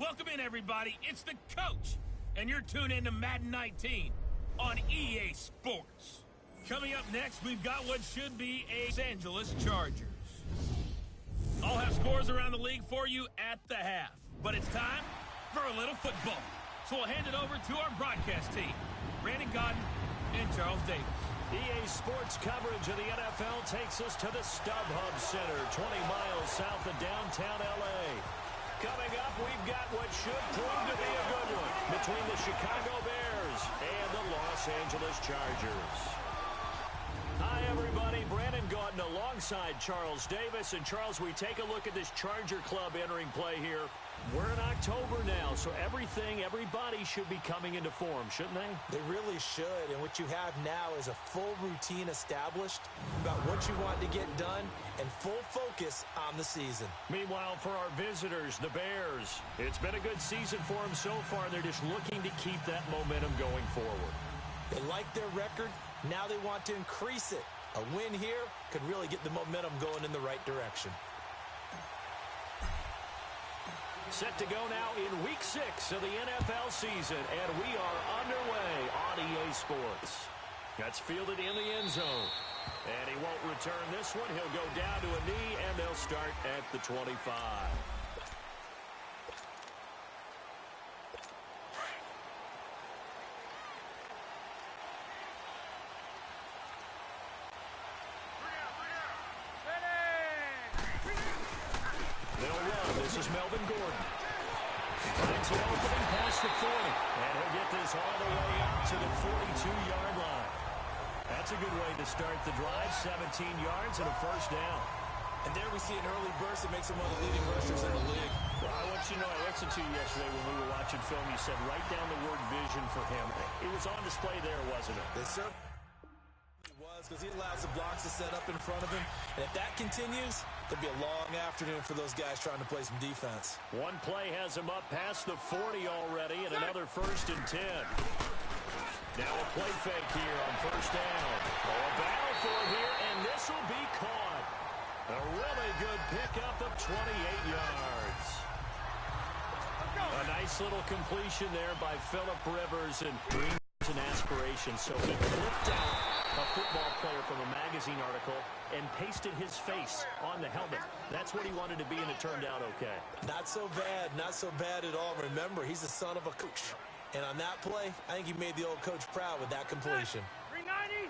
Welcome in, everybody. It's the coach, and you're tuned in to Madden 19 on EA Sports. Coming up next, we've got what should be a Los Angeles Chargers. I'll have scores around the league for you at the half, but it's time for a little football. So we'll hand it over to our broadcast team, Brandon Gaudin and Charles Davis. EA Sports coverage of the NFL takes us to the StubHub Center, 20 miles south of downtown L.A. Coming up, we've got what should prove to be a good one between the Chicago Bears and the Los Angeles Chargers. Hi, everybody. Brandon Gaudin alongside Charles Davis. And, Charles, we take a look at this Charger club entering play here. We're in October now, so everybody should be coming into form, shouldn't they? They really should. And what you have now is a full routine established about what you want to get done and full focus on the season. Meanwhile, for our visitors, the Bears, it's been a good season for them so far. They're just looking to keep that momentum going forward. They like their record. Now they want to increase it. A win here could really get the momentum going in the right direction. Set to go now in Week 6 of the NFL season, and we are underway on EA Sports. That's fielded in the end zone. And he won't return this one. He'll go down to a knee, and they'll start at the 25. This is Melvin Gordon. Finds an opening past the 40. And he'll get this all the way up to the 42-yard line. That's a good way to start the drive. 17 yards and a first down. And there we see an early burst that makes him one of the leading rushers in the league. Well, I want you to know, I listened to you yesterday when we were watching film. You said write down the word vision for him. It was on display there, wasn't it? Yes, sir. Because he allows the blocks to set up in front of him. And if that continues, it'll be a long afternoon for those guys trying to play some defense. One play has him up past the 40 already, and another 1st and 10. Now a play fake here on first down. Oh, a battle for it here, and this will be caught. A really good pickup of 28 yards. A nice little completion there by Phillip Rivers, and dreams and aspirations. So he flipped out a football player from a magazine article and pasted his face on the helmet. That's what he wanted to be, and it turned out okay. Not so bad at all. Remember, he's the son of a coach. And on that play, I think he made the old coach proud with that completion. 390.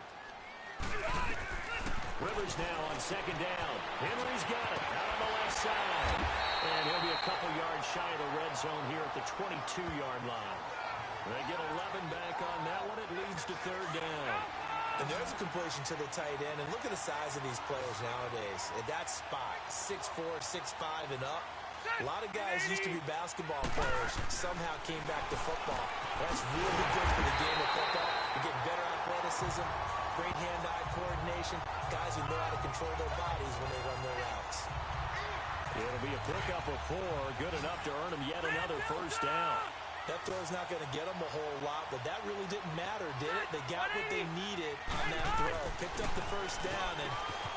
Rivers now on second down. Henry's got it out on the left side. And he'll be a couple yards shy of the red zone here at the 22-yard line. They get 11 back on that one. It leads to third down. And there's a completion to the tight end. And look at the size of these players nowadays. At that spot, 6'4", 6'5", and up. A lot of guys used to be basketball players. Somehow came back to football. That's really good for the game of football. You get better athleticism, great hand-eye coordination. Guys who know how to control their bodies when they run their routes. It'll be a pickup of 4. Good enough to earn him yet another first down. That throw's not going to get them a whole lot, but that really didn't matter, did it? They got what they needed on that throw. Picked up the first down, and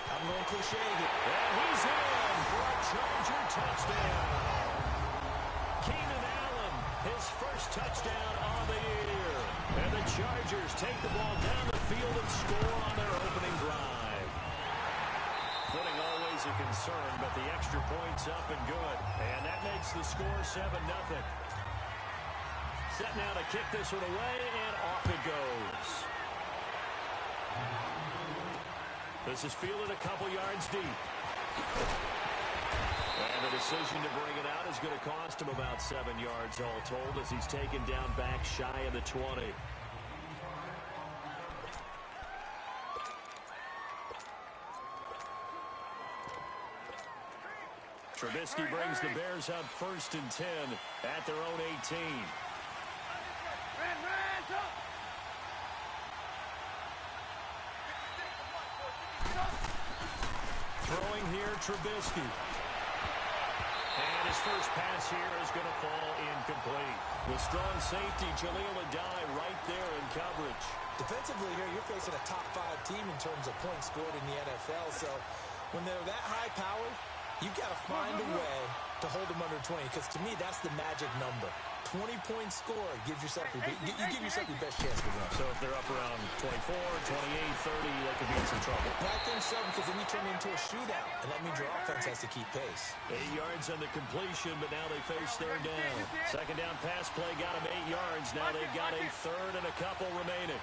I'm going cliche here. And he's in for a Charger touchdown. Keenan Allen, his first touchdown of the year. And the Chargers take the ball down the field and score on their opening drive. Footing always a concern, but the extra point's up and good. And that makes the score 7-0. Set now to kick this one away, and off it goes. This is fielded a couple yards deep. And the decision to bring it out is going to cost him about 7 yards all told as he's taken down back shy of the 20. Trubisky brings the Bears out 1st and 10 at their own 18. Throwing here, Trubisky. And his first pass here is going to fall incomplete. With strong safety, Jaleel Addae right there in coverage. Defensively here, you're facing a top 5 team in terms of points scored in the NFL, so When they're that high-powered, you got to find a way to hold them under 20, because to me, that's the magic number. 20-point score gives yourself you give yourself your best chance to win. So if they're up around 24, 28, 30, they could be in some trouble. I think so, because then you turn it into a shootout, and that means your offense has to keep pace. 8 yards on the completion, but now they face third down. Second down pass play got them 8 yards. Now they've got a third and a couple remaining.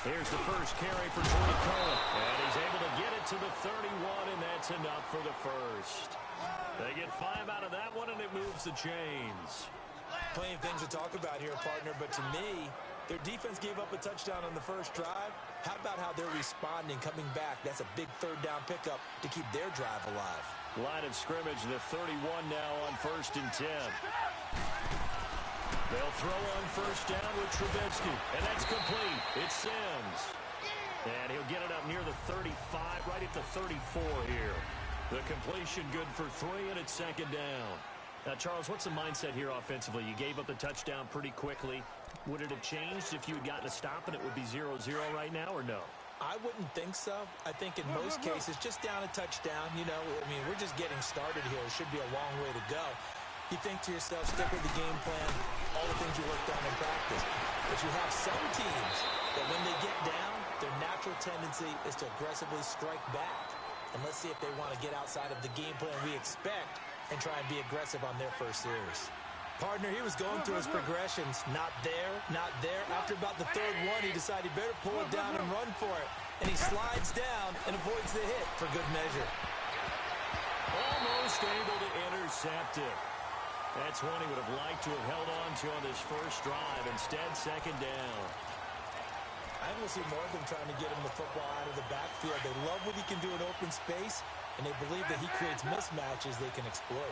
Here's the first carry for Troy Cohen. And he's able to get it to the 31, and that's enough for the first. They get 5 out of that one, and it moves the chains. Plenty of things to talk about here, partner, but to me, their defense gave up a touchdown on the first drive. How about how they're responding, coming back? That's a big third down pickup to keep their drive alive. Line of scrimmage, the 31 now on 1st and 10. They'll throw on first down with Trubisky, and that's complete. It's Sims. And he'll get it up near the 35, right at the 34 here. The completion good for 3, and it's second down. Now, Charles, what's the mindset here offensively? You gave up the touchdown pretty quickly. Would it have changed if you had gotten a stop and it would be 0-0 right now, or no? I wouldn't think so. I think in most cases, just down a touchdown, you know, I mean, we're just getting started here. It should be a long way to go. You think to yourself, stick with the game plan, all the things you worked on in practice. But you have some teams that when they get down, their natural tendency is to aggressively strike back. And let's see if they want to get outside of the game plan we expect and try and be aggressive on their first series. Partner, he was going through his progressions. Not there, not there. After about the third one, he decided he better pull it down and run for it. And he slides down and avoids the hit for good measure. Almost able to intercept it. That's one he would have liked to have held on to on this first drive. Instead, second down. I think we'll see more of them trying to get him the football out of the backfield. They love what he can do in open space, and they believe that he creates mismatches they can exploit.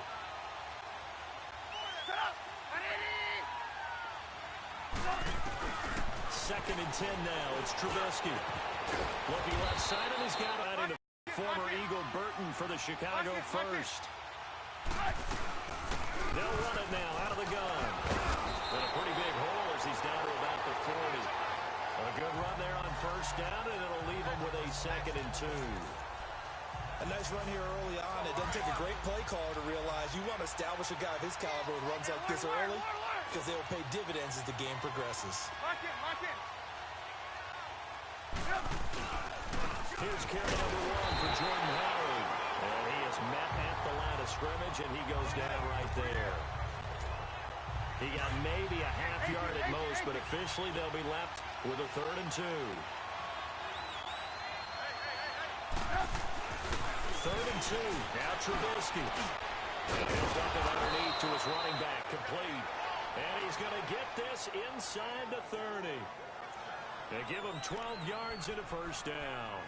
Second and 10 now. It's Trubisky. Looking left side, and he's got it into former Eagle Burton for the Chicago first. They'll run it now out of the gun. But a pretty big hole as he's down to about the 40. A good run there on first down, and it'll leave him with a second and 2. A nice run here early on. It doesn't take a great play caller to realize you want to establish a guy of his caliber with runs like this early because they will pay dividends as the game progresses. Here's carry number 1 for Jordan Howard. And he is met at the line of scrimmage, and he goes down right there. He got maybe a half yard at most, but officially they'll be left with a 3rd and 2. 3rd and 2. Now Trubisky. And he'll dump it underneath to his running back, complete. And he's going to get this inside the 30. They give him 12 yards and a first down.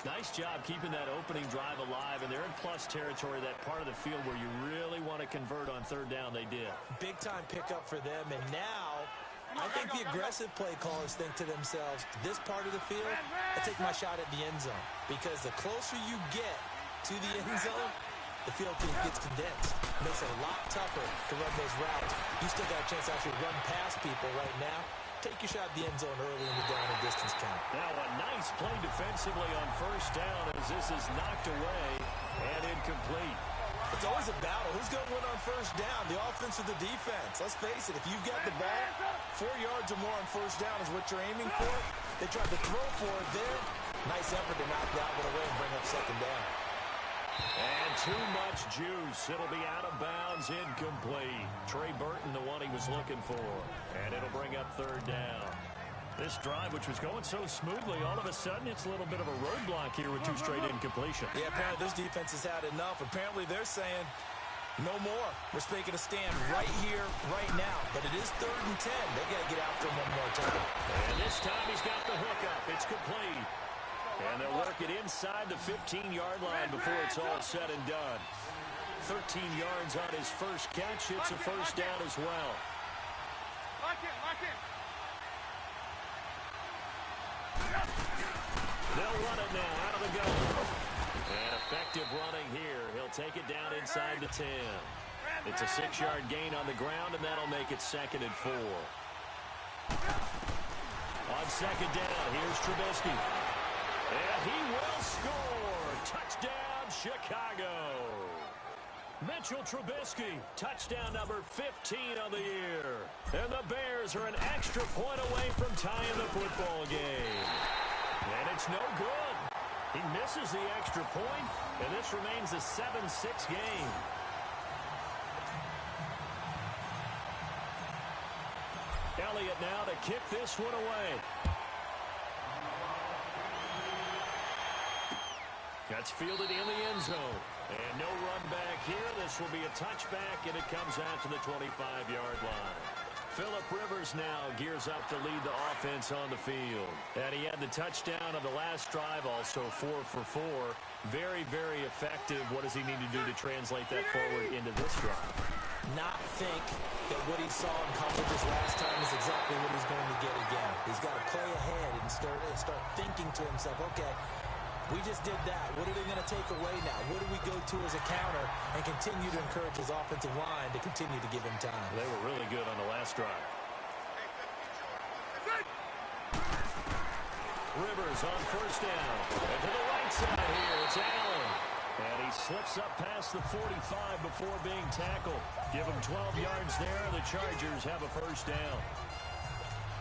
Nice job keeping that opening drive alive, and they're in plus territory, that part of the field where you really want to convert on 3rd down. They did. Big-time pickup for them, and now I think the aggressive play callers think to themselves, this part of the field, I take my shot at the end zone, because the closer you get to the end zone, the field gets condensed. It makes it a lot tougher to run those routes. You still got a chance to actually run past people right now. Take your shot at the end zone early in the down and distance count. Now a nice play defensively on first down as this is knocked away and incomplete. It's always a battle. Who's going to win on first down, the offense or the defense? Let's face it, if you've got the ball, 4 yards or more on first down is what you're aiming for. They tried to throw for it there. Nice effort to knock that one away and bring up second down. And too much juice. It'll be out of bounds, incomplete. Trey Burton, the one he was looking for. And it'll bring up 3rd down. This drive, which was going so smoothly, all of a sudden it's a little bit of a roadblock here with 2 straight incompletions. Yeah, apparently this defense has had enough. Apparently they're saying, no more. We're making a stand right here, right now. But it is 3rd and 10. They got to get after him one more time. And this time he's got the hookup. It's complete. And they'll work it inside the 15-yard line before it's all said and done. 13 yards on his first catch. It's a first down as well. They'll run it now out of the gun. And effective running here. He'll take it down inside the 10. It's a 6-yard gain on the ground, and that'll make it 2nd and 4. On second down, here's Trubisky. And he will score. Touchdown, Chicago. Mitchell Trubisky, touchdown number 15 on the year. And the Bears are an extra point away from tying the football game. And it's no good. He misses the extra point, and this remains a 7-6 game. Elliott now to kick this one away. That's fielded in the end zone. And no run back here. This will be a touchback, and it comes out to the 25-yard line. Phillip Rivers now gears up to lead the offense on the field. And he had the touchdown on the last drive, also 4 for 4. Very, very effective. What does he need to do to translate that forward into this drive? Not think that what he saw in coverages last time is exactly what he's going to get again. He's got to play ahead and start thinking to himself, okay, we just did that. What are they going to take away now? What do we go to as a counter? And continue to encourage his offensive line to continue to give him time. They were really good on the last drive. Rivers on first down. And to the right side here, it's Allen. And he slips up past the 45 before being tackled. Give him 12 yards there. The Chargers have a first down.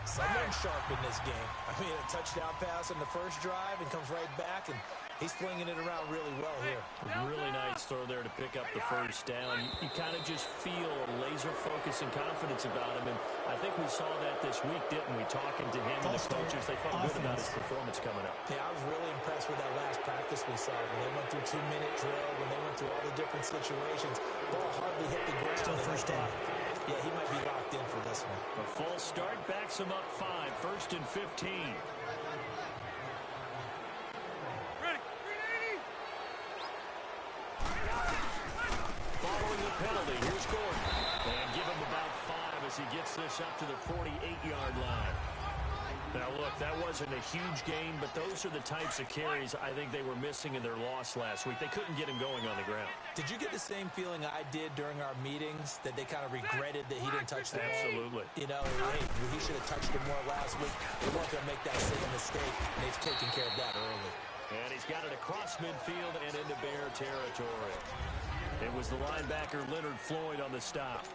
Someone sharp in this game. I mean, a touchdown pass on the first drive and comes right back, and he's flinging it around really well here. Really nice throw there to pick up the first down. You kind of just feel a laser focus and confidence about him, and I think we saw that this week, didn't we? Talking to him and the coaches, they felt good about his performance coming up. Yeah, I was really impressed with that last practice we saw. When they went through 2-minute drill, when they went through all the different situations, ball hardly hit the ground. Still first down. Yeah, he might be locked in for this one. A false start backs him up 5, 1st and 15. Following the penalty, here's Gordon. And give him about 5 as he gets this up to the 48-yard line. Now, look, that wasn't a huge gain, but those are the types of carries I think they were missing in their loss last week. They couldn't get him going on the ground. Did you get the same feeling I did during our meetings, that they kind of regretted that he didn't touch the ball? Absolutely. You know, hey, he should have touched it more last week. They weren't going to make that same mistake, and they've taken care of that early. And he's got it across midfield and into Bear territory. It was the linebacker Leonard Floyd on the stop.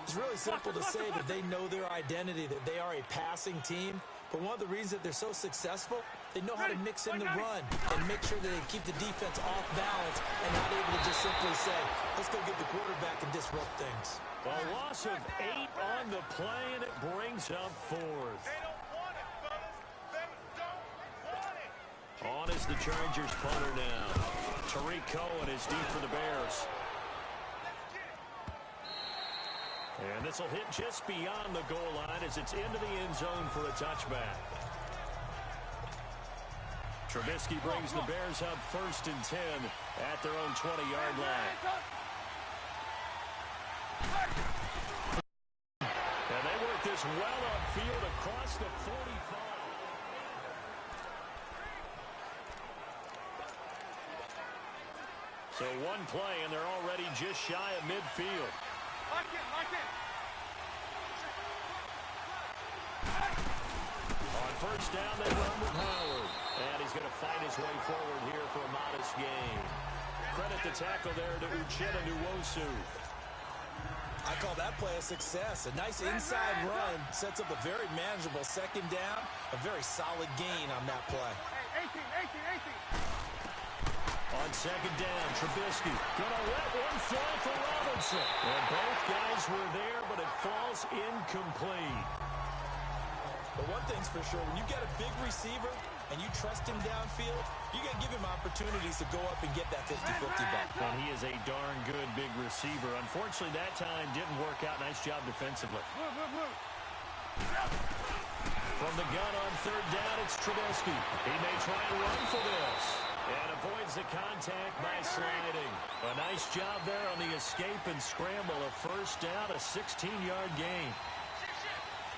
It's really simple to say that they know their identity, that they are a passing team. But one of the reasons that they're so successful, they know how to mix in the run and make sure that they keep the defense off balance and not able to just simply say, let's go get the quarterback and disrupt things. A loss of 8 on the play, and it brings up 4th. On is the Chargers punter now. Tariq Cohen is deep for the Bears. And this will hit just beyond the goal line as it's into the end zone for a touchback. Trubisky brings the Bears up 1st and 10 at their own 20-yard line. And they work this well upfield across the 45. So one play, and they're already just shy of midfield. On first down, they run with Howard. And he's going to fight his way forward here for a modest gain. Credit the tackle there to Uchenna Nwosu. I call that play a success. A nice inside run sets up a very manageable second down. A very solid gain on that play. 18. On second down, Trubisky gonna let one fly for Robinson. And both guys were there, but it falls incomplete. But one thing's for sure, when you get a big receiver and you trust him downfield, you got to give him opportunities to go up and get that 50-50 ball. And he is a darn good big receiver. Unfortunately, that time didn't work out. Nice job defensively. From the gun on third down, it's Trubisky. He may try and run for this. And avoids the contact by sliding. A nice job there on the escape and scramble. A first down, a 16-yard gain.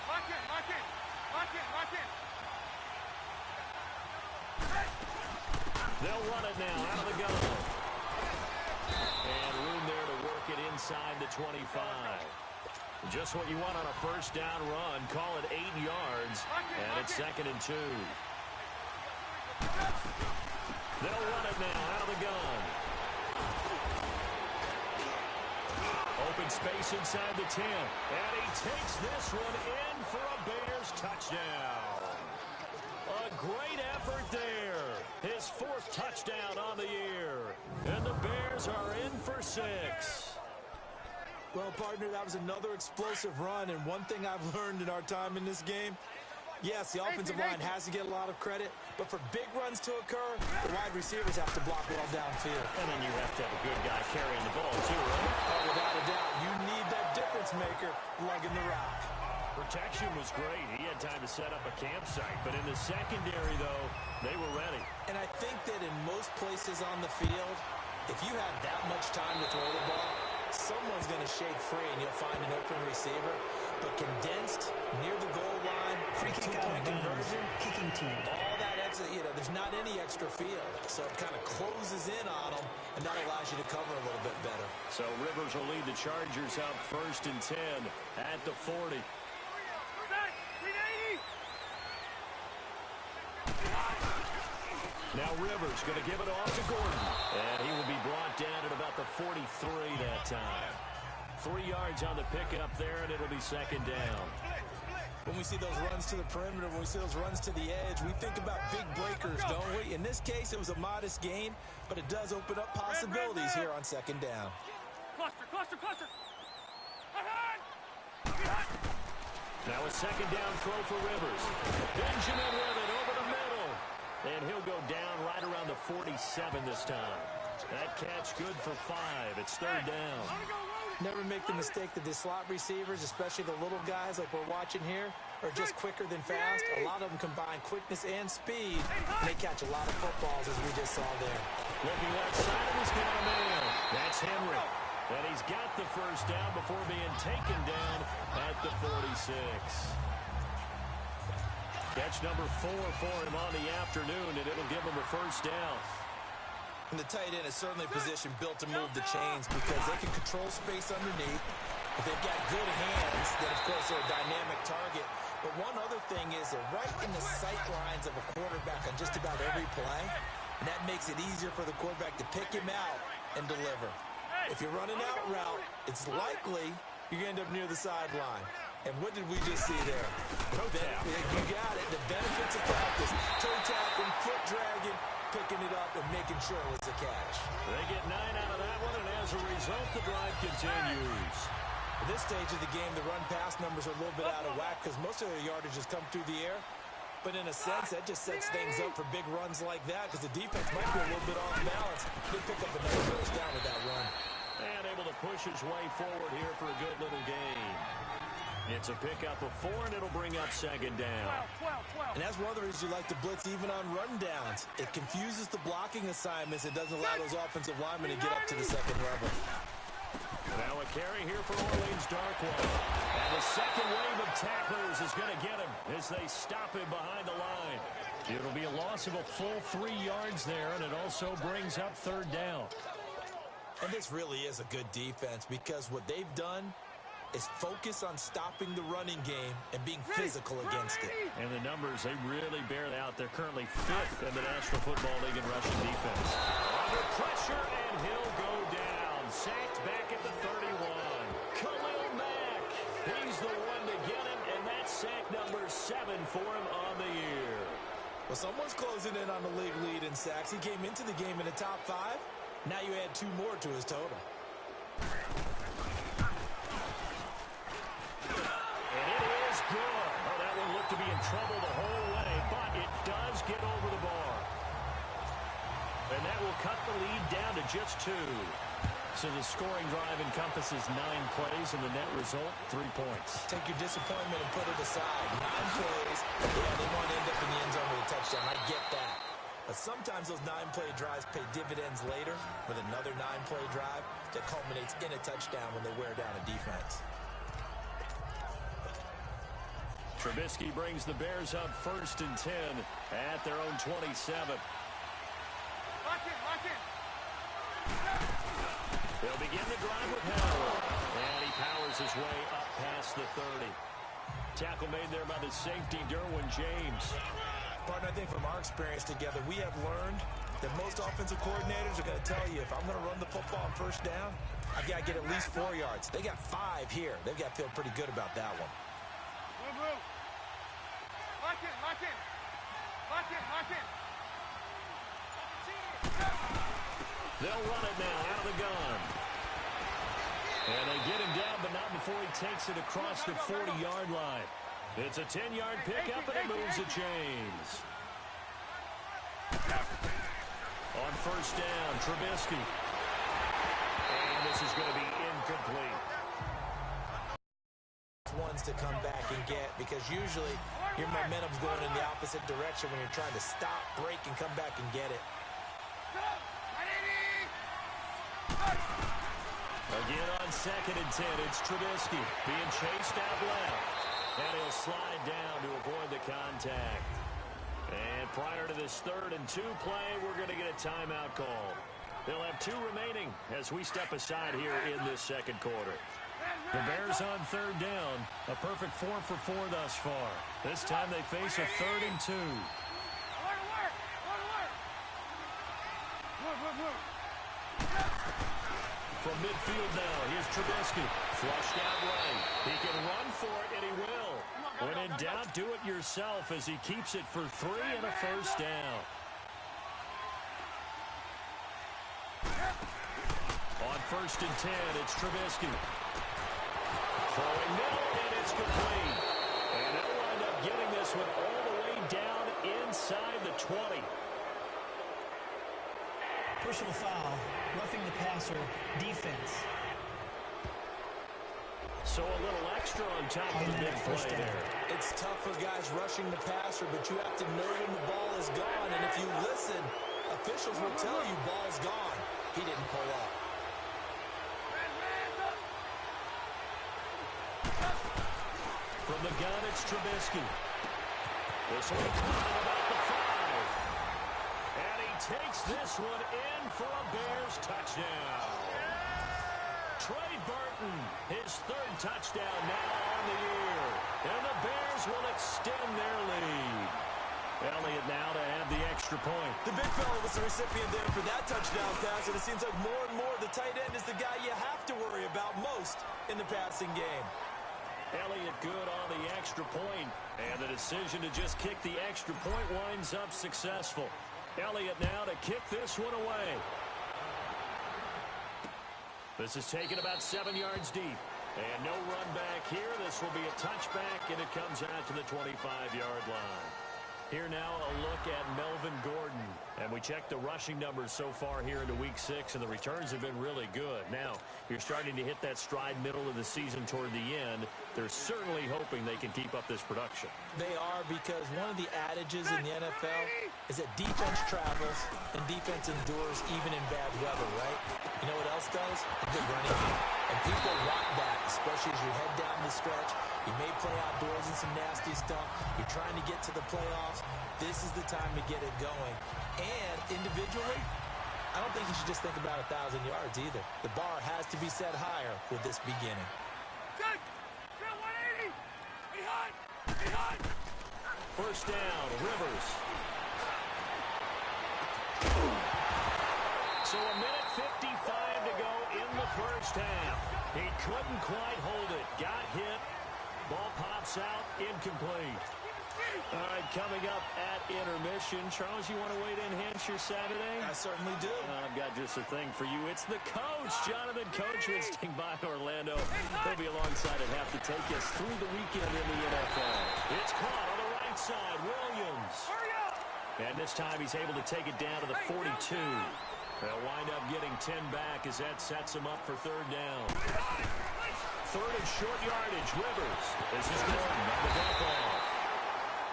Lock in. They'll run it now out of the gun. And room there to work it inside the 25. Just what you want on a first down run. Call it 8 yards, and it's 2nd and 2. They'll run it now out of the gun. Open space inside the 10, and he takes this one in for a Bears touchdown. A great effort there. His 4th touchdown on the year, and the Bears are in for 6. Well, partner, that was another explosive run, and one thing I've learned in our time in this game, yes, the offensive line has to get a lot of credit, but for big runs to occur, the wide receivers have to block well downfield. And then you have to have a good guy carrying the ball, too, right? Oh, without a doubt, you need that difference maker lugging the rock. Protection was great. He had time to set up a campsite, but in the secondary, though, they were ready. And I think that in most places on the field, if you have that much time to throw the ball, someone's going to shake free and you'll find an open receiver. But condensed, near the goal line, free two-point conversion, kicking team. all that extra, there's not any extra field. So it kind of closes in on them, and that allows you to cover a little bit better. So Rivers will lead the Chargers out 1st and 10 at the 40. Now Rivers going to give it off to Gordon. And he will be brought down at about the 43 that time. 3 yards on the pickup there, and it'll be 2nd down. When we see those runs to the perimeter, when we see those runs to the edge, we think about big breakers, don't we? In this case, it was a modest gain, but it does open up possibilities here on 2nd down. Cluster. Now a 2nd down throw for Rivers. Benjamin with it over the middle. And he'll go down right around the 47 this time. That catch good for 5. It's 3rd down. Never make the mistake that the slot receivers, especially the little guys like we're watching here, are just quicker than fast. A lot of them combine quickness and speed, and they catch a lot of footballs, as we just saw there. Looking left side, he's got a man. That's Henry. And he's got the 1st down before being taken down at the 46. Catch number 4 for him on the afternoon, and it'll give him a 1st down. And the tight end is certainly a position built to move the chains because they can control space underneath. If they've got good hands, then, of course, they're a dynamic target. But one other thing is they're right in the sight lines of a quarterback on just about every play, and that makes it easier for the quarterback to pick him out and deliver. If you're running out route, it's likely you're going to end up near the sideline. And what did we just see there? Toe tap. You got it. The benefits of practice. Toe tapping, foot dragging, picking it up, and making sure it was a catch. They get 9 out of that one, and as a result, the drive continues. At this stage of the game, the run-pass numbers are a little bit out of whack because most of their yardage has come through the air. But in a sense, that just sets things up for big runs like that because the defense might be a little bit off balance. They pick up another 1st down with that run. And able to push his way forward here for a good little gain. It's a pickup of 4, and it'll bring up 2nd down. 12. And that's one of the reasons you like to blitz even on rundowns. It confuses the blocking assignments. It doesn't allow those offensive linemen to get up to the 2nd level. Now a carry here for Orleans Darkwa. And the 2nd wave of tacklers is going to get him as they stop him behind the line. It'll be a loss of a full 3 yards there, and it also brings up 3rd down. And this really is a good defense because what they've done is focus on stopping the running game and being physical against it. And the numbers, they really bear out. They're currently 5th in the National Football League in rushing defense. Under pressure, and he'll go down. Sacked back at the 31. Khalil Mack, he's the one to get him, and that's sack number 7 for him on the year. Well, someone's closing in on the league lead in sacks. He came into the game in the top 5. Now you add 2 more to his total. Good. Oh, that one looked to be in trouble the whole way, but it does get over the bar. And that will cut the lead down to just 2. So the scoring drive encompasses 9 plays, and the net result, 3 points. Take your disappointment and put it aside. 9 plays. Yeah, they want to end up in the end zone with a touchdown. I get that. But sometimes those 9-play drives pay dividends later with another 9-play drive that culminates in a touchdown when they wear down a defense. Trubisky brings the Bears up 1st and 10 at their own 27. Lock in. They'll begin the drive with Howard. And he powers his way up past the 30. Tackle made there by the safety, Derwin James. Partner, I think from our experience together, we have learned that most offensive coordinators are going to tell you, if I'm going to run the football on first down, I've got to get at least 4 yards. They got 5 here. They've got to feel pretty good about that one. Move. Lock in. They'll run it now out of the gun. And they get him down, but not before he takes it across the 40-yard line. It's a 10-yard pickup, and it moves the chains. On first down, Trubisky. And this is going to be incomplete. Ones to come back and get, because usually your momentum's going in the opposite direction when you're trying to stop, break, and come back and get it. Again on 2nd and 10, it's Trubisky being chased out left. And he'll slide down to avoid the contact. And prior to this 3rd and 2 play, we're going to get a timeout call. They'll have 2 remaining as we step aside here in this 2nd quarter. The Bears on 3rd down, a perfect 4 for 4 thus far. This time they face a 3rd and 2. From midfield now, here's Trubisky. Flushed out right. He can run for it, and he will. When in doubt, do it yourself as he keeps it for 3 and a first down. On 1st and 10, it's Trubisky. Throwing middle, and it's complete. And they'll wind up getting this one all the way down inside the 20. Personal foul, roughing the passer, defense. So a little extra on top of the big play there. It's tough for guys rushing the passer, but you have to know when the ball is gone. And if you listen, officials will tell you ball's gone. He didn't pull up. From the gun, it's Trubisky. This one about the 5. And he takes this one in for a Bears touchdown. Trey Burton, his 3rd touchdown now on the year. And the Bears will extend their lead. Elliott now to have the extra point. The big fella was the recipient there for that touchdown pass, and it seems like more and more the tight end is the guy you have to worry about most in the passing game. Elliott good on the extra point, and the decision to just kick the extra point winds up successful. Elliott now to kick this one away. This is taken about 7 yards deep, and no run back here. This will be a touchback, and it comes out to the 25-yard line. Here now a look at Melvin Gordon. And we checked the rushing numbers so far here into Week 6, and the returns have been really good. Now, you're starting to hit that stride middle of the season toward the end. They're certainly hoping they can keep up this production. They are, because one of the adages in the NFL is that defense travels and defense endures even in bad weather, right? You know what else does? A good running game. And people want that, especially as you head down the stretch. You may play outdoors in some nasty stuff. You're trying to get to the playoffs. This is the time to get it going. And individually, I don't think you should just think about 1,000 yards either. The bar has to be set higher with this beginning. First down, Rivers. So a minute 55 to go in the first half. He couldn't quite hold it. Got hit. Ball pops out, incomplete. All right, coming up at intermission. Charles, you want to wait to enhance your Saturday? I certainly do. I've got just a thing for you. It's the coach, Jonathan Coachman, staying by Orlando. He'll be alongside at half to take us through the weekend in the NFL. It's caught on the right side, Williams. And this time he's able to take it down to the 42. They'll wind up getting 10 back as that sets him up for 3rd down. 3rd and short yardage, Rivers. This is Gordon on the dump off.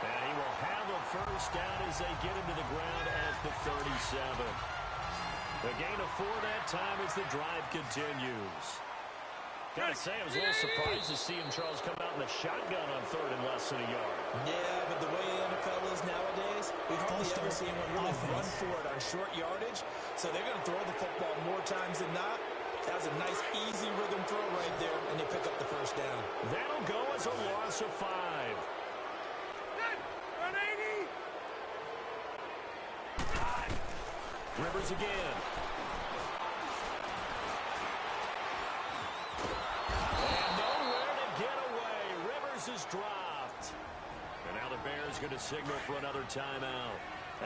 And he will have a first down as they get him to the ground at the 37. The gain of 4 that time as the drive continues. Gotta say, I was a little surprised to see him, Charles, come out in the shotgun on 3rd and less than a yard. Yeah, but the way the NFL is nowadays, we've hardly ever seen one really run for it on short yardage. So they're going to throw the football more times than not. That was a nice, easy rhythm throw right there, and they pick up the first down. That'll go as a loss of 5. Rivers again. And nowhere to get away. Rivers is dropped. And now the Bears going to signal for another timeout,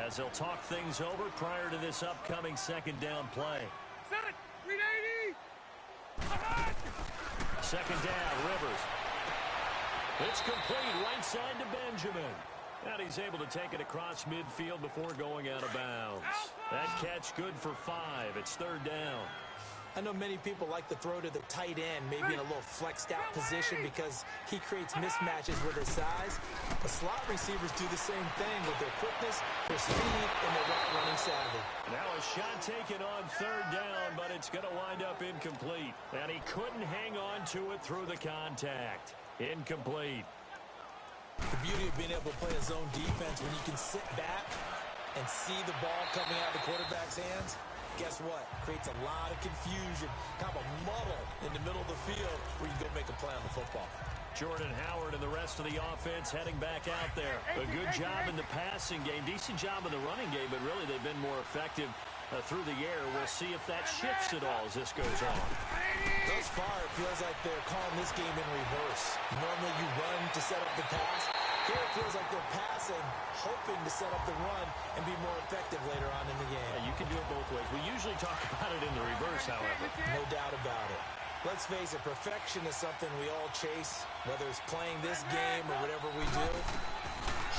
as they'll talk things over prior to this upcoming second down play. Set! 380! Second down, Rivers. It's complete right side to Benjamin. And he's able to take it across midfield before going out of bounds. That catch good for 5. It's third down. I know many people like to throw to the tight end, maybe in a little flexed out position because he creates mismatches with his size. But slot receivers do the same thing with their quickness, their speed, and their route running savvy. Now a shot taken on third down, but it's going to wind up incomplete. And he couldn't hang on to it through the contact. Incomplete. The beauty of being able to play a zone defense when you can sit back and see the ball coming out of the quarterback's hands, guess what? Creates a lot of confusion, kind of a muddle in the middle of the field where you can go make a play on the football. Jordan Howard and the rest of the offense heading back out there. A good job in the passing game, decent job in the running game, but really they've been more effective through the air. We'll see if that shifts at all as this goes on. Thus far, it feels like they're calling this game in reverse. Normally you run to set up the pass. Here it feels like they're passing, hoping to set up the run and be more effective later on in the game. Yeah, you can do it both ways. We usually talk about it in the reverse, however. No doubt about it. Let's face it, perfection is something we all chase, whether it's playing this game or whatever we do.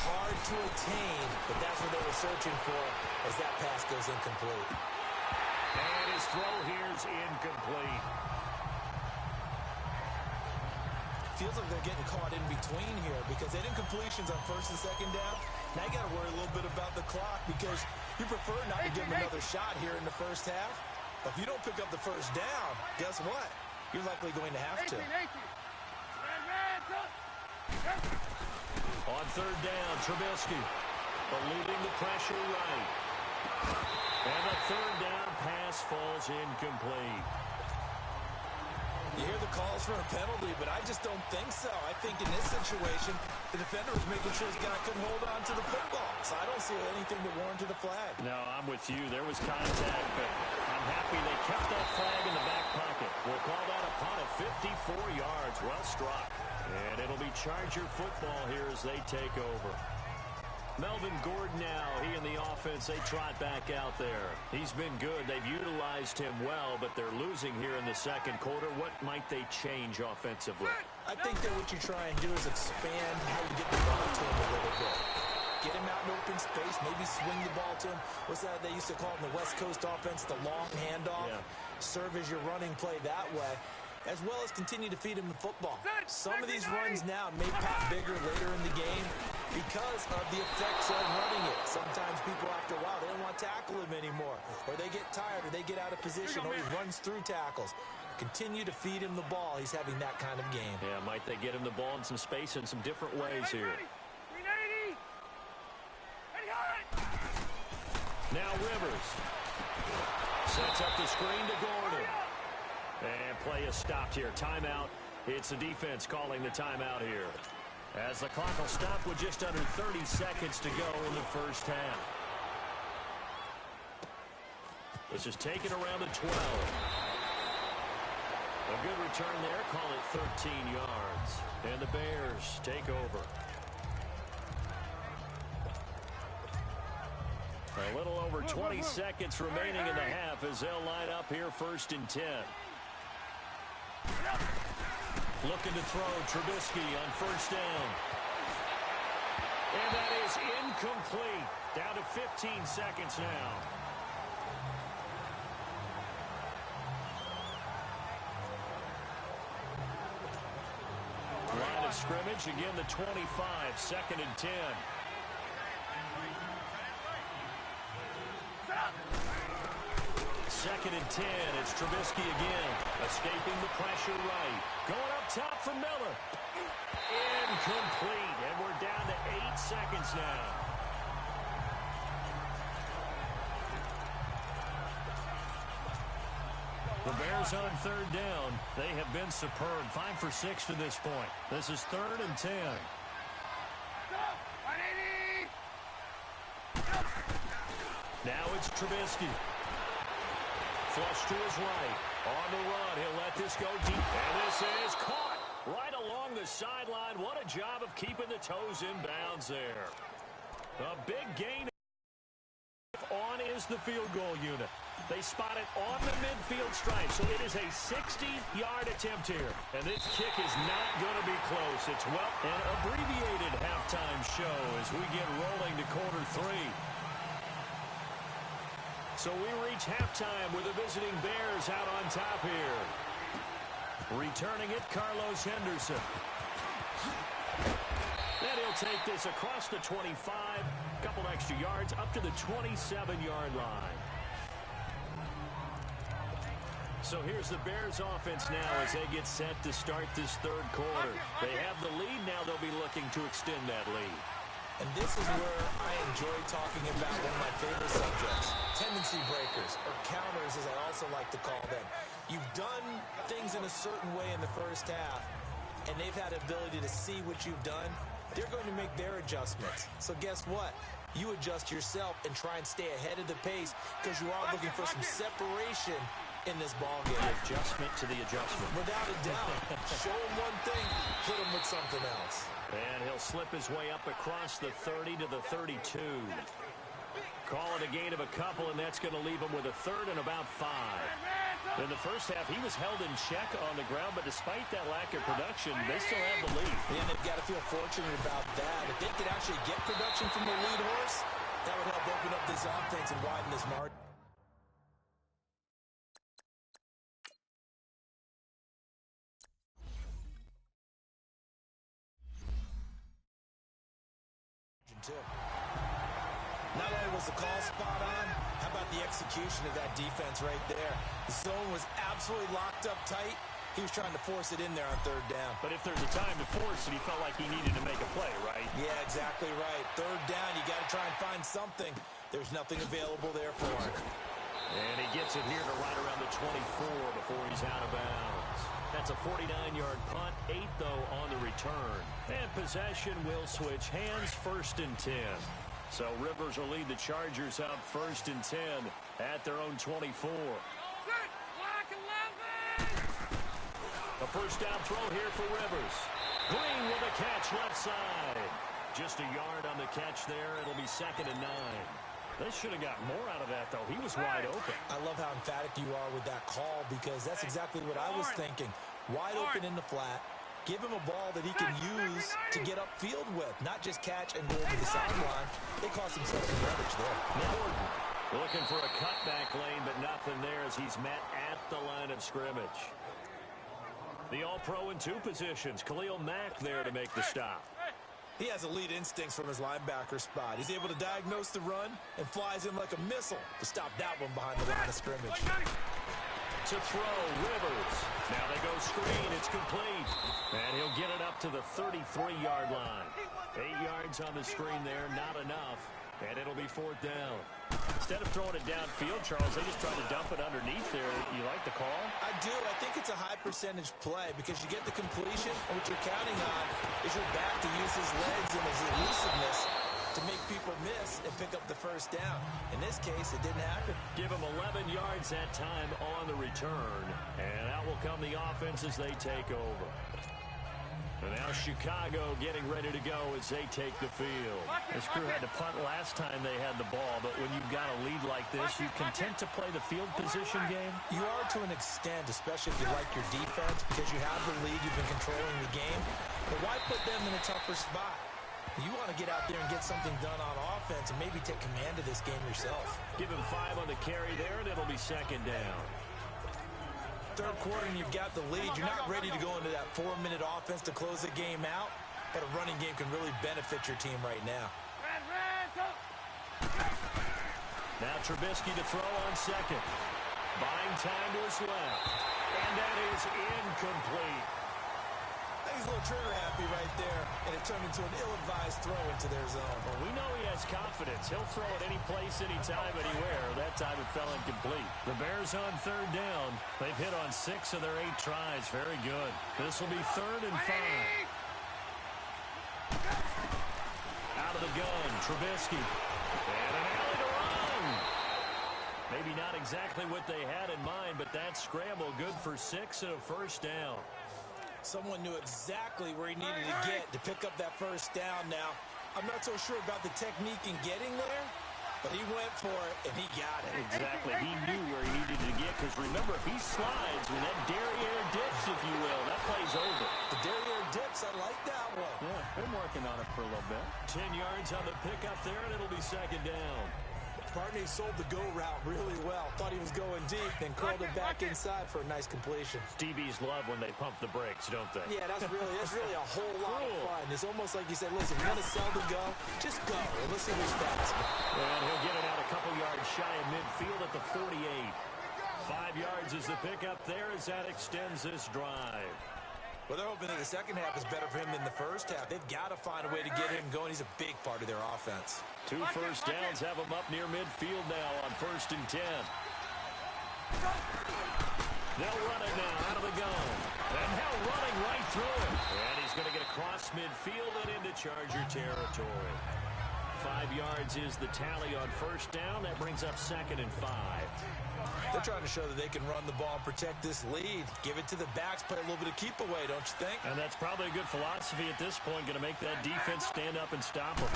Hard to attain, but that's what they were searching for as that pass goes incomplete. And his throw here is incomplete. Feels like they're getting caught in between here because they did incompletions on first and second down. Now you got to worry a little bit about the clock because you prefer not to give them another shot here in the first half. But if you don't pick up the first down, guess what? You're likely going to have to. On third down, Trubisky eluding the pressure right. And the third down pass falls incomplete. You hear the calls for a penalty, but I just don't think so. I think in this situation, the defender was making sure his guy couldn't hold on to the football. So I don't see anything that warranted a flag. No, I'm with you. There was contact, but I'm happy they kept that flag in the back pocket. We'll call that a punt of 54 yards. Well struck. And it'll be Charger football here as they take over. Melvin Gordon now, he and the offense, they trot back out there. He's been good. They've utilized him well, but they're losing here in the second quarter. What might they change offensively? I think that what you try and do is expand how you get the ball to him a little bit. Get him out in open space, maybe swing the ball to him. What's that they used to call in the West Coast offense, the long handoff? Yeah. Serve as your running play that way, as well as continue to feed him the football. Some of these runs now may pop bigger later in the game because of the effects of running it. Sometimes people, after a while, they don't want to tackle him anymore, or they get tired, or they get out of position, or he runs through tackles. Continue to feed him the ball. He's having that kind of game. Yeah, might they get him the ball in some space in some different ways here. Now Rivers sets up the screen to Gordon. And play is stopped here. Timeout. It's the defense calling the timeout here, as the clock will stop with just under 30 seconds to go in the first half. This is taken around the 12. A good return there. Call it 13 yards. And the Bears take over. A little over 20 seconds remaining in the half as they'll line up here first and 10. Looking to throw, Trubisky on first down. And that is incomplete. Down to 15 seconds now. Line of scrimmage, again the 25, second and 10. Second and 10, it's Trubisky again. Escaping the pressure right. Going up top for Miller. Incomplete, and we're down to 8 seconds now. The Bears on third down. They have been superb. 5 for 6 to this point. This is 3rd and 10. Now it's Trubisky. Flush to his right. On the run. He'll let this go deep. And this is caught right along the sideline. What a job of keeping the toes in bounds there. A big gain. On is the field goal unit. They spot it on the midfield stripe, so it is a 60-yard attempt here. And this kick is not going to be close. It's well an abbreviated halftime show as we get rolling to quarter 3. So we reach halftime with the visiting Bears out on top here. Returning it, Carlos Henderson. And he'll take this across the 25, a couple extra yards, up to the 27-yard line. So here's the Bears offense now as they get set to start this third quarter. They have the lead. Now they'll be looking to extend that lead. And this is where I enjoy talking about one of my favorite subjects, tendency breakers, or counters as I also like to call them. You've done things in a certain way in the first half, and they've had the ability to see what you've done. They're going to make their adjustments. So guess what? You adjust yourself and try and stay ahead of the pace because you are looking for some separation in this ball game. Adjustment to the adjustment. Without a doubt. Show him one thing, hit him with something else. And he'll slip his way up across the 30 to the 32. Call it a gain of a couple, and that's going to leave him with a 3rd and about 5. In the first half, he was held in check on the ground, but despite that lack of production, they still have the lead. And they've got to feel fortunate about that. If they could actually get production from the lead horse, that would help open up this offense and widen this margin. Not only was the call spot on, how about the execution of that defense right there? The zone was absolutely locked up tight. He was trying to force it in there on 3rd down. But if there's a time to force it, he felt like he needed to make a play, right? Yeah, exactly right. 3rd down, you got to try and find something. There's nothing available there for him. And he gets it here to right around the 24 before he's out of bounds. That's a 49-yard punt, 8, though, on the return. And possession will switch hands, 1st and 10. So Rivers will lead the Chargers out 1st and 10 at their own 24. A first down throw here for Rivers. Green with a catch left side. Just a yard on the catch there. It'll be 2nd and 9. They should have got more out of that, though. He was wide open. I love how emphatic you are with that call because that's exactly what I was thinking. Wide open in the flat. Give him a ball that he can use to get upfield with, not just catch and go over the sideline. They cost themselves some leverage there. Jordan looking for a cutback lane, but nothing there as he's met at the line of scrimmage. The All-Pro in 2 positions. Khalil Mack there to make the stop. He has elite instincts from his linebacker spot. He's able to diagnose the run and flies in like a missile to stop that one behind the line of scrimmage. To throw, Rivers. Now they go screen. It's complete. And he'll get it up to the 33-yard line. 8 yards on the screen there, not enough. And it'll be 4th down. Instead of throwing it downfield, Charles, they just try to dump it underneath there. You like the call? I do. I think it's a high-percentage play because you get the completion, and what you're counting on is your back to use his legs and his elusiveness to make people miss and pick up the 1st down. In this case, it didn't happen. Give him 11 yards that time on the return. And out will come the offense as they take over. And now Chicago getting ready to go as they take the field. This crew had to punt last time they had the ball, but when you've got a lead like this, you content to play the field position game? You are to an extent, especially if you like your defense, because you have the lead, you've been controlling the game. But why put them in a tougher spot? You want to get out there and get something done on offense and maybe take command of this game yourself. Give him 5 on the carry there, and it'll be 2nd down. 3rd quarter and you've got the lead. You're not ready to go into that 4-minute offense to close the game out, but a running game can really benefit your team right now. Now Trubisky to throw on 2nd. Buying time to his left. And that is incomplete. He's a little trigger happy right there, and it turned into an ill-advised throw into their zone. Well, we know he has confidence. He'll throw it any place, anytime, anywhere. That time it fell incomplete. The Bears on third down. They've hit on 6 of their 8 tries. Very good. This will be 3rd and 5. Out of the gun, Trubisky. And an alley to run. Maybe not exactly what they had in mind, but that scramble good for 6 and a first down. Someone knew exactly where he needed to get to pick up that first down now. I'm not so sure about the technique in getting there, but he went for it, and he got it. Exactly. He knew where he needed to get, because remember, if he slides with that derriere dips, if you will, that play's over. The derriere dips, I like that one. Yeah, been working on it for a little bit. 10 yards on the pickup there, and it'll be 2nd down. Partney sold the go route really well. Thought he was going deep, then curled it back inside for a nice completion. DBs love when they pump the brakes, don't they? Yeah, that's really a whole lot of fun. It's almost like you said, listen, you're going to sell the go, just go, and let's see who's fast. And he'll get it out a couple yards shy of midfield at the 48. 5 yards is the pickup there as that extends this drive. Well, they're hoping that the second half is better for him than the first half. They've got to find a way to get him going. He's a big part of their offense. 2 first downs have him up near midfield now on 1st and 10. They'll run it now out of the gun. And now running right through it. And he's going to get across midfield and into Charger territory. 5 yards is the tally on first down. That brings up 2nd and 5. They're trying to show that they can run the ball and protect this lead. Give it to the backs, play a little bit of keep away, don't you think? And that's probably a good philosophy at this point, going to make that defense stand up and stop them.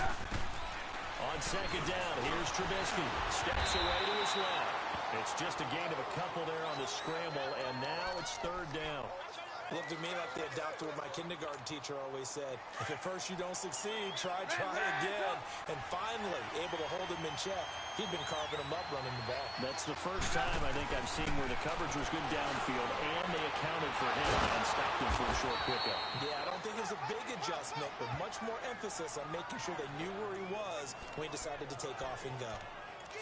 On 2nd down, here's Trubisky. Steps away to his left. It's just a gain of a couple there on the scramble, and now it's 3rd down. Looked at me like they adopted what my kindergarten teacher always said. If at first you don't succeed, try again. And finally, able to hold him in check. He'd been carving him up running the ball. That's the first time I think I've seen where the coverage was good downfield, and they accounted for him and stopped him for a short pickup. Yeah, I don't think it was a big adjustment, but much more emphasis on making sure they knew where he was when he decided to take off and go.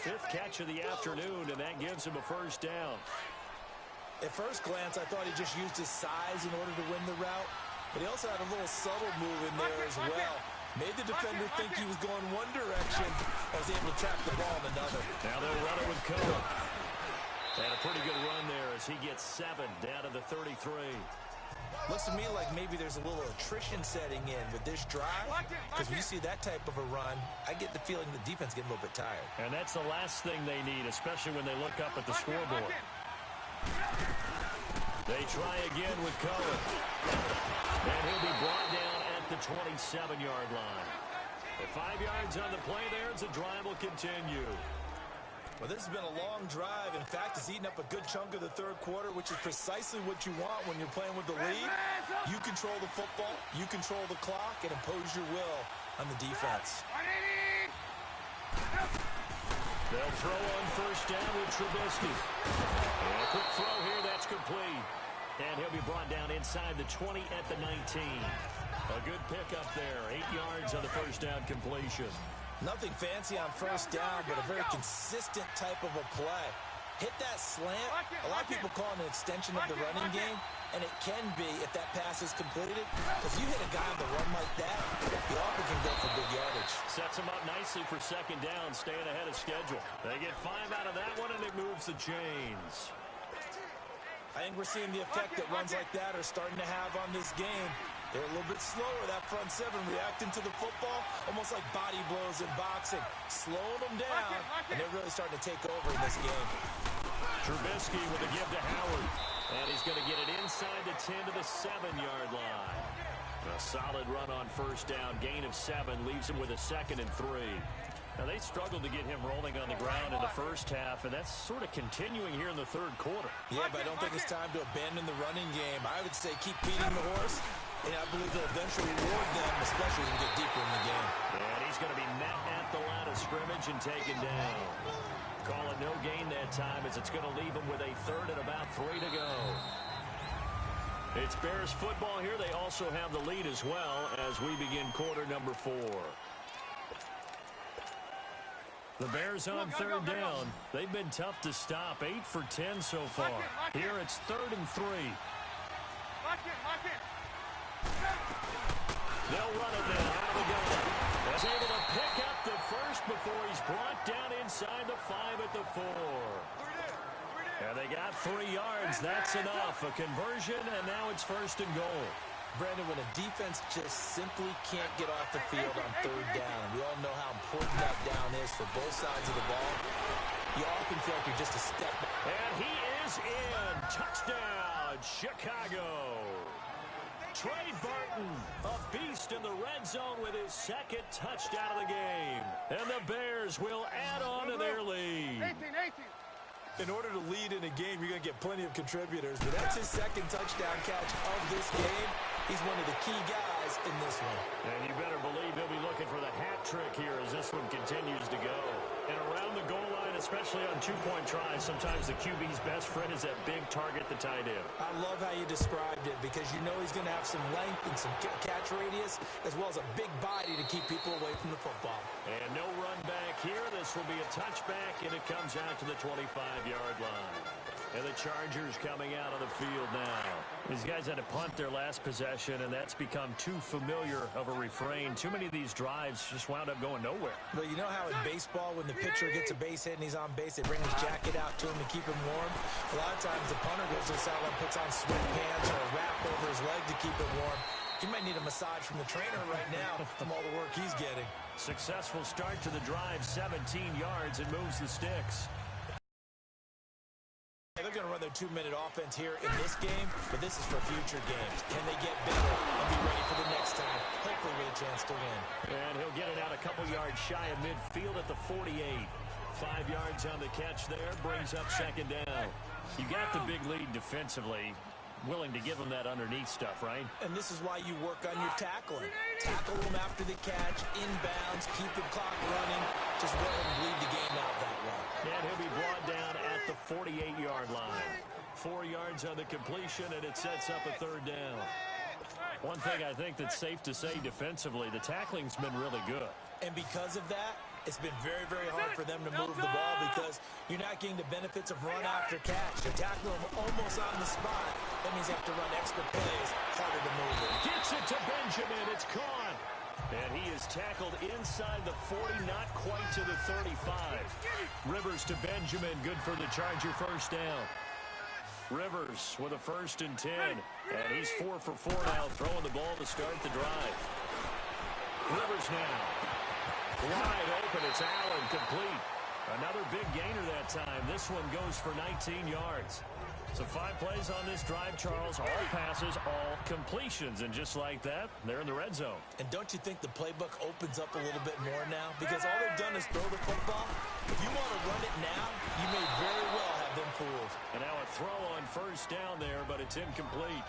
5th catch of the afternoon, and that gives him a first down. At first glance, I thought he just used his size in order to win the route, but he also had a little subtle move in there as well. Made the defender think he was going one direction and was able to trap the ball in another. Now they'll run it with Cohen. And a pretty good run there as he gets 7 down to the 33. Looks to me like maybe there's a little attrition setting in with this drive, because when you see that type of a run, I get the feeling the defense getting a little bit tired. And that's the last thing they need, especially when they look up at the scoreboard. They try again with Cohen. And he'll be brought down at the 27-yard line. The 5 yards on the play there as the drive will continue. Well, this has been a long drive. In fact, it's eaten up a good chunk of the 3rd quarter, which is precisely what you want when you're playing with the lead. You control the football, you control the clock, and impose your will on the defense. They'll throw on first down with Trubisky. And a quick throw here, that's complete. And he'll be brought down inside the 20 at the 19. A good pickup there, 8 yards on the first down completion. Nothing fancy on first down, but a very consistent type of a play. Hit that slant. A lot of people call it an extension of the running game, and it can be if that pass is completed. Because you hit a guy on the run like that, he often can go for big yardage. Sets him up nicely for 2nd down, staying ahead of schedule. They get 5 out of that one, and it moves the chains. I think we're seeing the effect that runs like that are starting to have on this game. They're a little bit slower, that front 7, reacting to the football, almost like body blows in boxing, slowing them down, and they're really starting to take over in this game. Trubisky with a give to Howard, and he's going to get it inside the 10 to the 7-yard line. A solid run on first down, gain of 7, leaves him with a 2nd and 3. Now, they struggled to get him rolling on the ground in the first half, and that's sort of continuing here in the 3rd quarter. Yeah, but I don't think it's time to abandon the running game. I would say keep feeding the horse, and I believe they'll eventually reward them, especially as we get deeper in the game. And he's going to be met at the line of scrimmage and taken down. Call it no gain that time, as it's going to leave him with a 3rd and about 3 to go. It's Bears football here. They also have the lead as well as we begin quarter number 4. The Bears on 3rd down. They've been tough to stop. 8 for 10 so far. Here it's 3rd and 3. They'll run it now out of the gun. Is able to pick up the first before he's brought down inside the 5 at the 4. And they got 3 yards. That's enough. A conversion, and now it's 1st and goal. Brandon, when a defense just simply can't get off the field on 3rd down, we all know how important that down is for both sides of the ball, you often feel like you're just a step back. And he is in. Touchdown, Chicago. Trey Burton, a beast in the red zone with his 2nd touchdown of the game. And the Bears will add on to their lead. 18. In order to lead in a game, you're going to get plenty of contributors, but that's his 2nd touchdown catch of this game. He's one of the key guys in this one. And you better believe he'll be looking for the hat trick here as this one continues to go. And around the goal line, especially on 2-point tries, sometimes the QB's best friend is that big target, the tight end. I love how you described it because you know he's going to have some length and some catch radius as well as a big body to keep people away from the football. And no run back here. This will be a touchback, and it comes out to the 25-yard line. And the Chargers coming out of the field now. These guys had to punt their last possession, and that's become too familiar of a refrain. Too many of these drives just wound up going nowhere. But you know how in baseball, when the pitcher gets a base hit and he's on base, they bring his jacket out to him to keep him warm? A lot of times the punter goes to the sideline, puts on sweatpants or a wrap over his leg to keep him warm. He might need a massage from the trainer right now from all the work he's getting. Successful start to the drive, 17 yards, and moves the sticks. They're going to run their 2-minute offense here in this game, but this is for future games. Can they get better and be ready for the next time, hopefully with a chance to win? And he'll get it out a couple yards shy of midfield at the 48. 5 yards on the catch there, brings up 2nd down. You got the big lead defensively. Willing to give them that underneath stuff, right? And this is why you work on your tackling. Tackle them after the catch, inbounds, keep the clock running. Just let them bleed the game out that way. And he'll be brought down at the 48-yard line. 4 yards on the completion, and it sets up a 3rd down. One thing I think that's safe to say defensively, the tackling's been really good. And because of that, it's been very, very hard for them to move the ball because you're not getting the benefits of run after catch. They're tackling them almost on the spot. That means they have to run extra plays, harder to move it. Gets it to Benjamin. It's caught. And he is tackled inside the 40, not quite to the 35. Rivers to Benjamin, good for the Charger 1st down. Rivers with a 1st and 10. And he's 4 for 4 now, throwing the ball to start the drive. Rivers now. Wide open, it's Allen, complete. Another big gainer that time. This one goes for 19 yards. So 5 plays on this drive, Charles. All passes, all completions. And just like that, they're in the red zone. And don't you think the playbook opens up a little bit more now? Because all they've done is throw the football. If you want to run it now, you may very well have them fooled. And now a throw on 1st down there, but it's incomplete.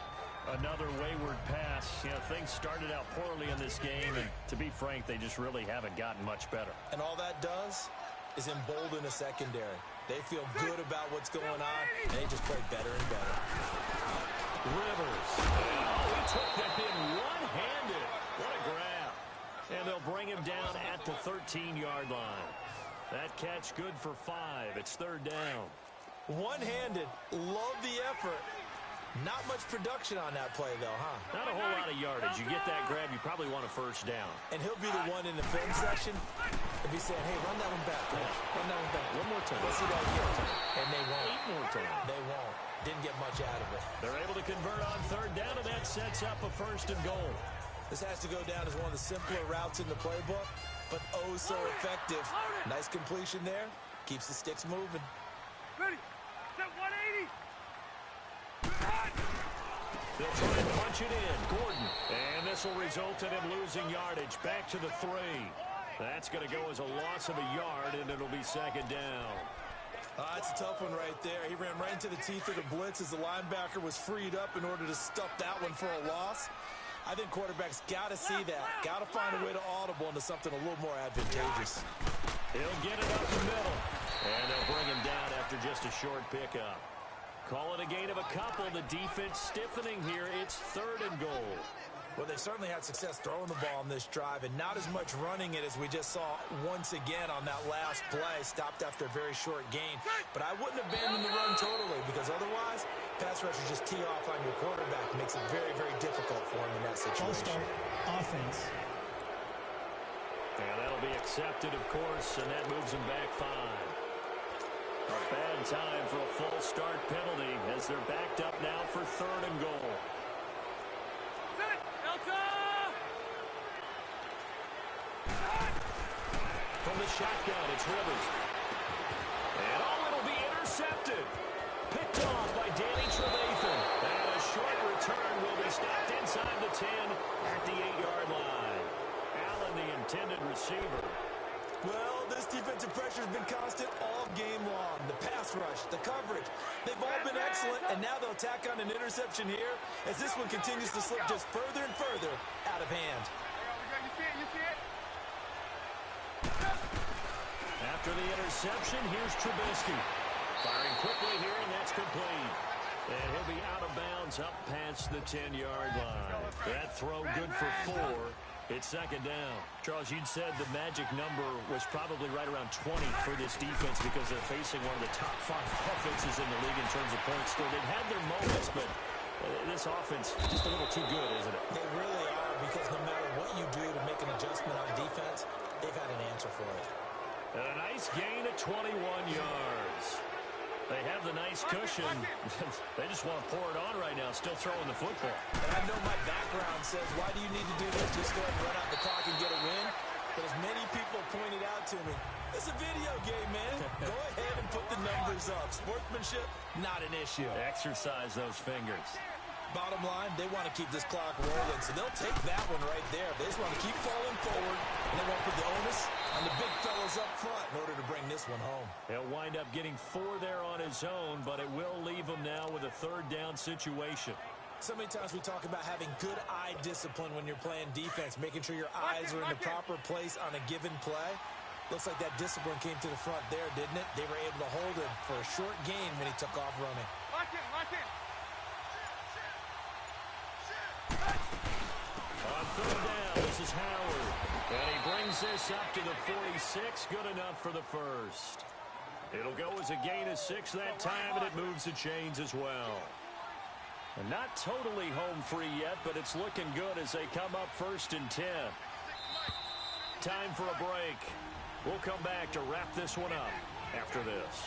Another wayward pass. You know, things started out poorly in this game, and to be frank, they just really haven't gotten much better. And all that does is embolden a secondary. They feel good about what's going on, and they just play better and better. Rivers. Oh, he took that in one-handed. What a grab. And they'll bring him down at the 13-yard line. That catch good for 5. It's 3rd down. One-handed. Love the effort. Not much production on that play, though, huh? Not a whole lot of yardage. You get that grab, you probably want a 1st down. And he'll be the one in the film section. He'll be saying, hey, run that one back. Run that one back. One more time. Let's see that again. And they won't. 8 more times. They won't. Didn't get much out of it. They're able to convert on 3rd down, and that sets up a 1st and goal. This has to go down as one of the simpler routes in the playbook, but oh so effective. Nice completion there. Keeps the sticks moving. Ready. Set 180. They'll try and punch it in. Gordon. And this will result in him losing yardage. Back to the 3. That's going to go as a loss of a yard, and it'll be 2nd down. That's a tough one right there. He ran right into the teeth of the blitz as the linebacker was freed up in order to stuff that one for a loss. I think quarterbacks got to see that. Got to find a way to audible into something a little more advantageous. He'll get it up the middle. And they'll bring him down after just a short pickup. Call it a gain of a couple. The defense stiffening here. It's 3rd and goal. Well, they certainly had success throwing the ball on this drive, and not as much running it as we just saw once again on that last play. Stopped after a very short gain. But I wouldn't abandon the run totally, because otherwise, pass rushers just tee off on your quarterback. It makes it very, very difficult for him in that situation. Ball start, offense. And that'll be accepted, of course, and that moves him back 5. A bad time for a false start penalty as they're backed up now for 3rd and goal. From the shotgun, it's Rivers. And it'll be intercepted. Picked off by Danny Trevathan. And a short return will be stopped inside the 10 at the 8-yard line. Allen, the intended receiver. Well, this defensive pressure has been constant all game long. The pass rush, the coverage, they've all been excellent, and now they'll tack on an interception here as this one continues to slip just further and further out of hand. You see it? After the interception, here's Trubisky. Firing quickly here, and that's complete. And he'll be out of bounds up past the 10-yard line. That throw good for 4. It's 2nd down. Charles, you'd said the magic number was probably right around 20 for this defense because they're facing one of the top 5 offenses in the league in terms of points. Still, they've had their moments, but this offense just a little too good, isn't it? They really are, because no matter what you do to make an adjustment on defense, they've had an answer for it. And a nice gain of 21 yards. They have the nice cushion. They just want to pour it on right now, still throwing the football. And I know my background says, why do you need to do this? Just go ahead and run out the clock and get a win. But as many people pointed out to me, it's a video game, man. Go ahead and put the numbers up. Sportsmanship, not an issue. Exercise those fingers. Bottom line, they want to keep this clock rolling, so they'll take that one right there. They just want to keep falling forward, and they want to put the onus on the big fellas up front in order to bring this one home. He'll wind up getting 4 there on his own, but it will leave him now with a 3rd down situation. So many times we talk about having good eye discipline when you're playing defense, making sure your eyes are in the proper place on a given play. Looks like that discipline came to the front there, didn't it? They were able to hold him for a short gain when he took off running. Lock in. On 3rd down, this is Howard. And he brings this up to the 46. Good enough for the 1st. It'll go as a gain of 6 that time, and it moves the chains as well. And not totally home free yet, but it's looking good as they come up 1st and 10. Time for a break. We'll come back to wrap this one up after this.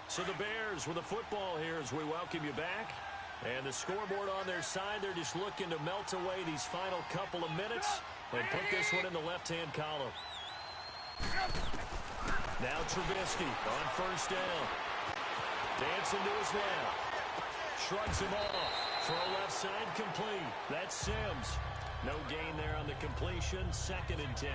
So the Bears with the football here as we welcome you back. And the scoreboard on their side, they're just looking to melt away these final couple of minutes and put this one in the left-hand column. Now Trubisky on 1st down. Dancing to his left. Shrugs him off. Throw left side complete. That's Sims. No gain there on the completion. 2nd and 10.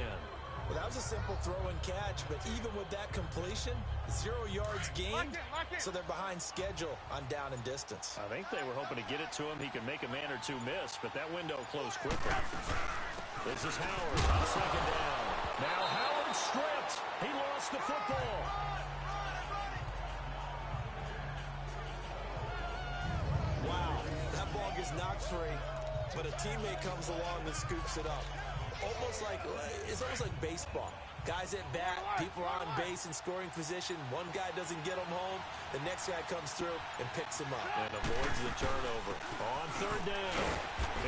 Well, that was a simple throw and catch, but even with that completion, 0 yards gained, so they're behind schedule on down and distance. I think they were hoping to get it to him. He could make a man or 2 miss, but that window closed quickly. This is Howard on 2nd down. Now Howard stripped. He lost the football. Wow, that ball gets knocked free, but a teammate comes along and scoops it up. It's almost like baseball. Guys at bat, people are on base in scoring position. One guy doesn't get him home. The next guy comes through and picks him up. And avoids the turnover. On 3rd down,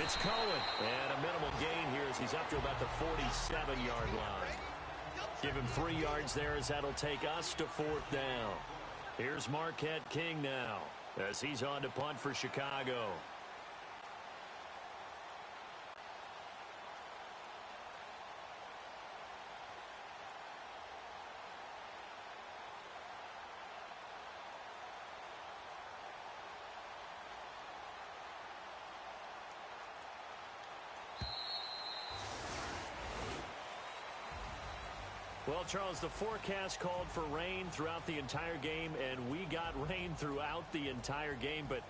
it's Cohen. And a minimal gain here as he's up to about the 47-yard line. Give him 3 yards there as that'll take us to 4th down. Here's Marquette King now as he's on to punt for Chicago. Well, Charles, the forecast called for rain throughout the entire game, and we got rain throughout the entire game. But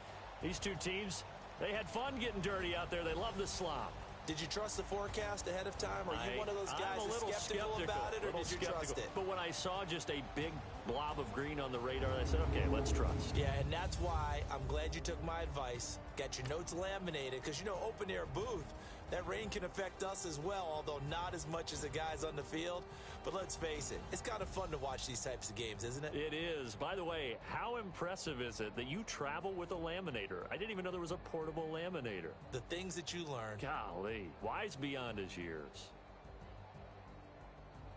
these two teams, they had fun getting dirty out there. They love the slop. Did you trust the forecast ahead of time? Are you one of those guys that's skeptical about it, or did you trust it? But when I saw just a big blob of green on the radar, I said, okay, let's trust. Yeah, and that's why I'm glad you took my advice. Got your notes laminated, because, you know, open-air booth, That rain can affect us as well, although not as much as the guys on the field. But let's face it, it's kind of fun to watch these types of games, isn't it? It is. By the way, how impressive is it that you travel with a laminator? I didn't even know there was a portable laminator. The things that you learn. Golly, wise beyond his years.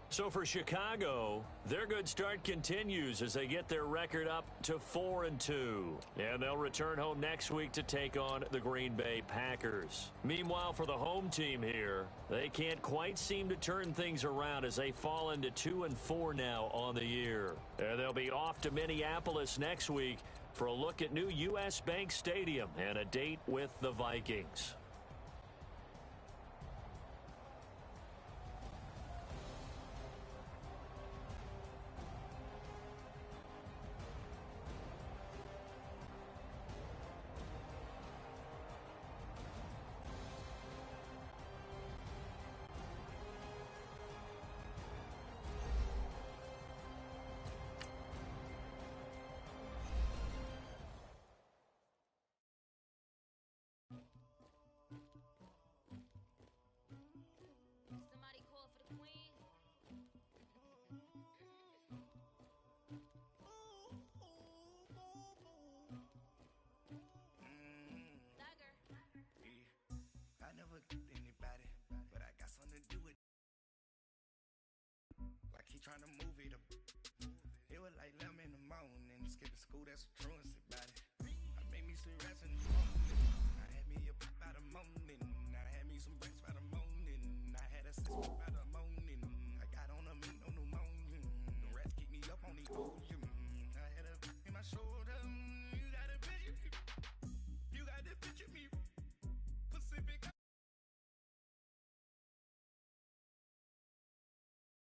So for Chicago, their good start continues as they get their record up to 4-2. And they'll return home next week to take on the Green Bay Packers. Meanwhile, for the home team here, they can't quite seem to turn things around as they fall into 2-4 now on the year. And they'll be off to Minneapolis next week for a look at new U.S. Bank Stadium and a date with the Vikings. Somebody call for the queen. Dagger. I never get anybody, but I got something to do with it. Like he trying to move it up. It was like 11 in the morning, skipping school, that's a truancy.